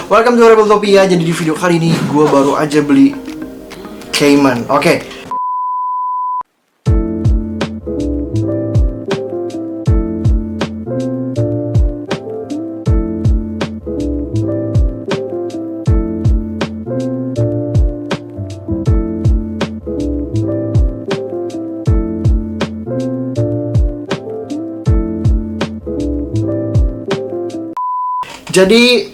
Welcome to Rebeltopia. Jadi di video kali ini gue baru aja beli Cayman. Oke. Jadi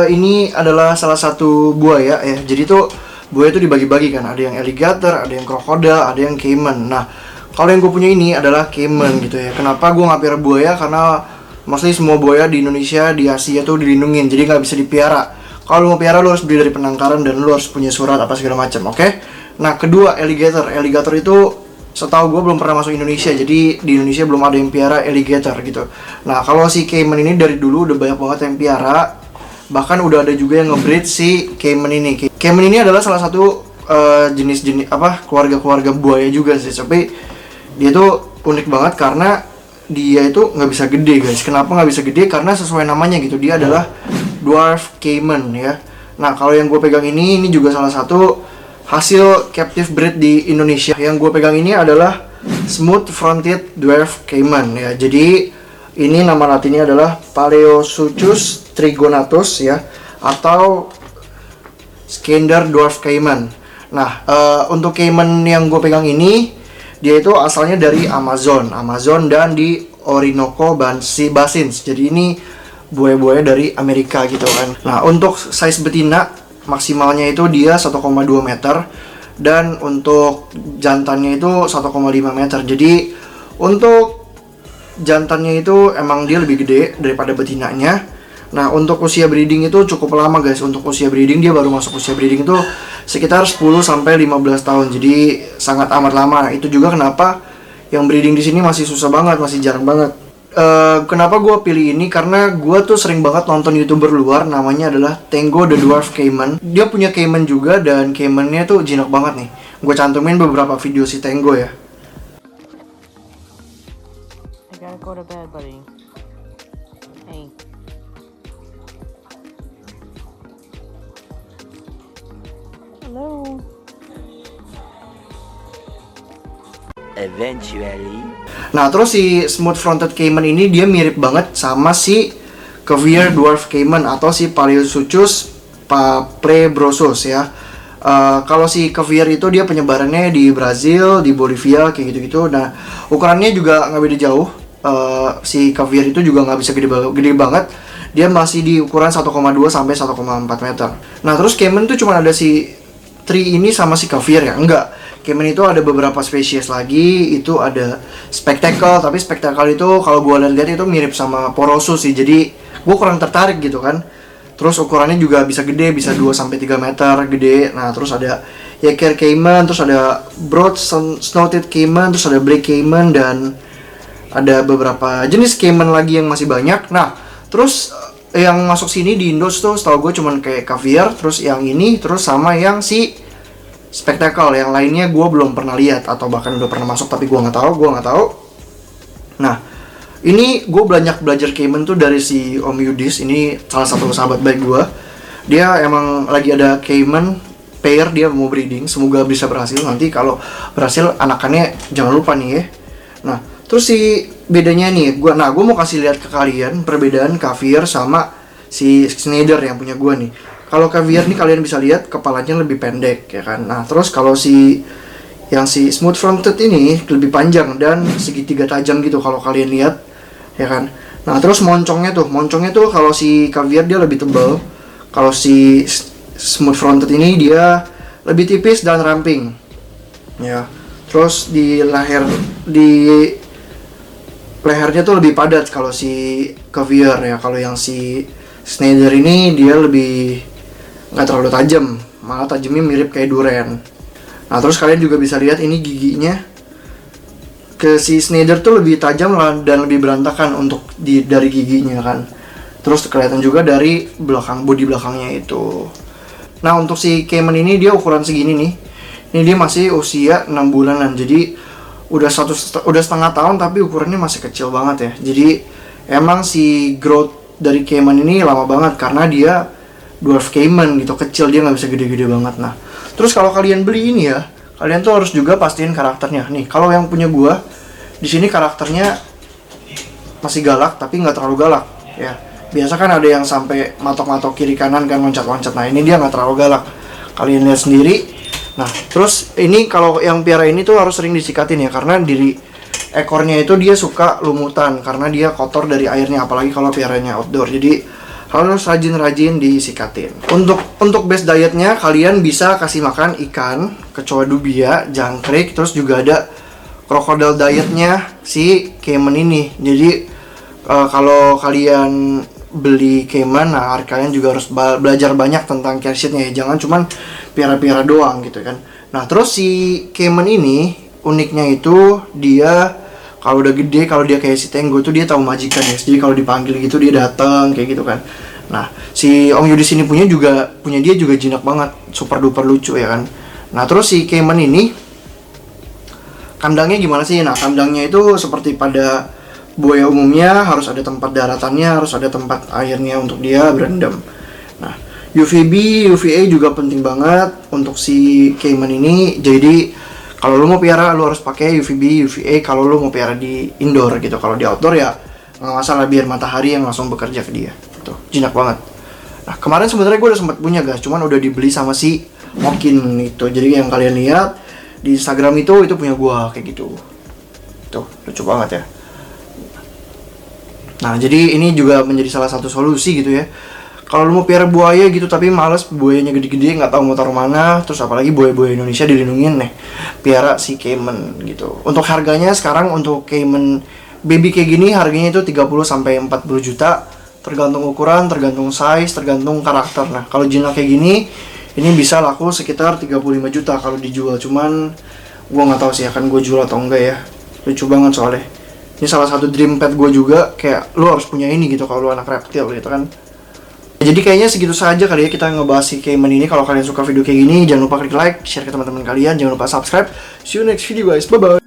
ini adalah salah satu buaya ya. Jadi tuh buaya itu dibagi-bagi kan. Ada yang alligator, ada yang krokodil, ada yang cayman. Nah, kalau yang gue punya ini adalah cayman gitu ya. Kenapa gue nggak piara buaya? Karena mostly semua buaya di Indonesia, di Asia tuh dilindungin. Jadi nggak bisa dipiara. Kalau mau piara lo harus beli dari penangkaran dan lo harus punya surat apa segala macam. Oke? Nah, kedua alligator. Alligator itu setahu gue belum pernah masuk Indonesia, jadi di Indonesia belum ada yang piara alligator gitu. Nah, kalau si cayman ini dari dulu udah banyak banget yang piara. Bahkan udah ada juga yang nge-breed si cayman ini. Cayman ini adalah salah satu jenis-jenis keluarga-keluarga buaya juga sih. Tapi dia tuh unik banget karena dia itu nggak bisa gede, guys. Kenapa nggak bisa gede? Karena sesuai namanya gitu, dia adalah dwarf cayman ya. Nah, kalau yang gue pegang ini juga salah satu hasil captive breed di Indonesia. Yang gue pegang ini adalah smooth fronted dwarf cayman ya. Jadi ini nama latinnya adalah Paleosuchus trigonatus ya, atau Scender dwarf cayman. Nah, untuk cayman yang gue pegang ini, dia itu asalnya dari Amazon dan di Orinoco Basins. Jadi ini buaya-buaya dari Amerika gitu kan. Nah, untuk size betina maksimalnya itu dia 1,2 meter, dan untuk jantannya itu 1,5 meter. Jadi untuk jantannya itu emang dia lebih gede daripada betinanya. Nah, untuk usia breeding itu cukup lama, guys. Untuk usia breeding dia baru masuk usia breeding itu sekitar 10 sampai 15 tahun. Jadi sangat amat lama. Nah, itu juga kenapa yang breeding di sini masih susah banget, masih jarang banget. Kenapa gue pilih ini? Karena gue tuh sering banget nonton YouTuber luar, namanya adalah Tango the Dwarf Cayman. Dia punya cayman juga, dan caymannya tuh jinak banget nih. Gue cantumin beberapa video si Tango ya. I gotta go to bed, buddy. Hey. Hello. Eventually. Nah, terus si smooth fronted cayman ini dia mirip banget sama si Cuvier dwarf cayman atau si Paleosuchus paprebrosus ya. Kalau si Cuvier itu dia penyebarannya di Brazil, di Bolivia kayak gitu-gitu. Nah, ukurannya juga nggak beda jauh. Si Cuvier itu juga nggak bisa gede banget. Dia masih di ukuran 1,2 sampai 1,4 meter. Nah, terus cayman tuh cuma ada si Tri ini sama si Cuvier ya? Enggak. Cayman itu ada beberapa spesies lagi. Itu ada spectacle, tapi spectacle itu kalau gue lihat itu mirip sama Porosus sih. Jadi gue kurang tertarik gitu kan. Terus ukurannya juga bisa gede, bisa 2 sampai 3 meter gede. Nah, terus ada Yaker cayman, terus ada broad snouted cayman, terus ada black cayman, dan ada beberapa jenis cayman lagi yang masih banyak. Nah, terus yang masuk sini di Indo tuh setahu gue cuman kayak Cuvier, terus yang ini, terus sama yang si spectacle. Yang lainnya gue belum pernah lihat, atau bahkan udah pernah masuk tapi gue nggak tahu. Nah, ini gue banyak belajar cayman tuh dari si Om Yudis. Ini salah satu sahabat baik gue. Dia emang lagi ada cayman pair, dia mau breeding. Semoga bisa berhasil. Nanti kalau berhasil, anakannya jangan lupa nih ya. Nah, terus si bedanya nih, gue mau kasih lihat ke kalian perbedaan Cuvier sama si Schneider yang punya gue nih. Kalau Cuvier nih kalian bisa lihat kepalanya lebih pendek ya kan. Nah, terus kalau si smooth fronted ini lebih panjang dan segitiga tajam gitu kalau kalian lihat ya kan. Nah, terus moncongnya tuh kalau si Cuvier dia lebih tebal. Kalau si smooth fronted ini dia lebih tipis dan ramping. Ya. Terus di lehernya tuh lebih padat kalau si Cuvier ya. Kalau yang si Schneider ini dia lebih nggak terlalu tajam, malah tajamnya mirip kayak durian. Nah terus kalian juga bisa lihat ini giginya ke si Schneider tuh lebih tajam lah dan lebih berantakan untuk dari giginya kan. Terus kelihatan juga dari belakang, bodi belakangnya itu. Nah untuk si Cayman ini dia ukuran segini nih. Ini dia masih usia 6 bulanan, jadi udah setengah tahun tapi ukurannya masih kecil banget ya. Jadi emang si growth dari Cayman ini lama banget karena dia dwarf Cayman gitu, kecil, dia nggak bisa gede-gede banget. Nah terus kalau kalian beli ini ya, kalian tuh harus juga pastiin karakternya. Nih kalau yang punya gua di sini karakternya masih galak tapi nggak terlalu galak ya. Biasa kan ada yang sampai matok-matok kiri kanan kan, loncat-loncat. Nah ini dia nggak terlalu galak, kalian lihat sendiri. Nah terus ini kalau yang piara ini tuh harus sering disikatin ya, karena di ekornya itu dia suka lumutan karena dia kotor dari airnya, apalagi kalau piaranya outdoor. Jadi harus rajin-rajin disikatin. Untuk base dietnya kalian bisa kasih makan ikan, kecoa dubia, jangkrik, terus juga ada crocodile dietnya si Cayman ini. Jadi kalau kalian beli Cayman, nah kalian juga harus belajar banyak tentang care sheetnya ya, jangan cuman piara-piara doang gitu kan. Nah terus si Cayman ini uniknya itu dia kalau udah gede, kalau dia kayak si Tenggo tuh dia tahu majikan ya, jadi kalau dipanggil gitu dia datang kayak gitu kan. Nah si Om Yudi sini punya dia juga jinak banget, super duper lucu ya kan. Nah terus si Cayman ini kandangnya gimana sih? Nah kandangnya itu seperti pada buaya umumnya, harus ada tempat daratannya, harus ada tempat airnya untuk dia berendam. Nah, UVB, UVA juga penting banget untuk si Cayman ini. Jadi kalau lu mau piara, lu harus pakai UVB, UVA kalau lu mau piara di indoor gitu. Kalau di outdoor ya nggak masalah, biar matahari yang langsung bekerja ke dia. Tuh, jinak banget. Nah, kemarin sebenarnya gue udah sempat punya guys, cuman udah dibeli sama si Mokin itu. Jadi yang kalian lihat di Instagram itu punya gue kayak gitu. Tuh, lucu banget ya. Nah jadi ini juga menjadi salah satu solusi gitu ya. Kalau lu mau piara buaya gitu tapi males buayanya gede-gede, nggak tahu mau taruh mana, terus apalagi buaya-buaya Indonesia dilindungin nih, piara si Cayman gitu. Untuk harganya sekarang untuk Cayman baby kayak gini harganya itu 30-40 juta, tergantung ukuran, tergantung size, tergantung karakter. Nah kalau jinak kayak gini ini bisa laku sekitar 35 juta kalau dijual. Cuman gua nggak tahu sih akan gue jual atau enggak ya. Lucu banget soalnya. Ini salah satu dream pet gue juga, kayak lu harus punya ini gitu kalau lu anak reptil gitu kan. Jadi kayaknya segitu saja kali ya kita ngebahas si Cayman ini. Kalau kalian suka video kayak gini, jangan lupa klik like, share ke teman-teman kalian, jangan lupa subscribe. See you next video guys, bye bye.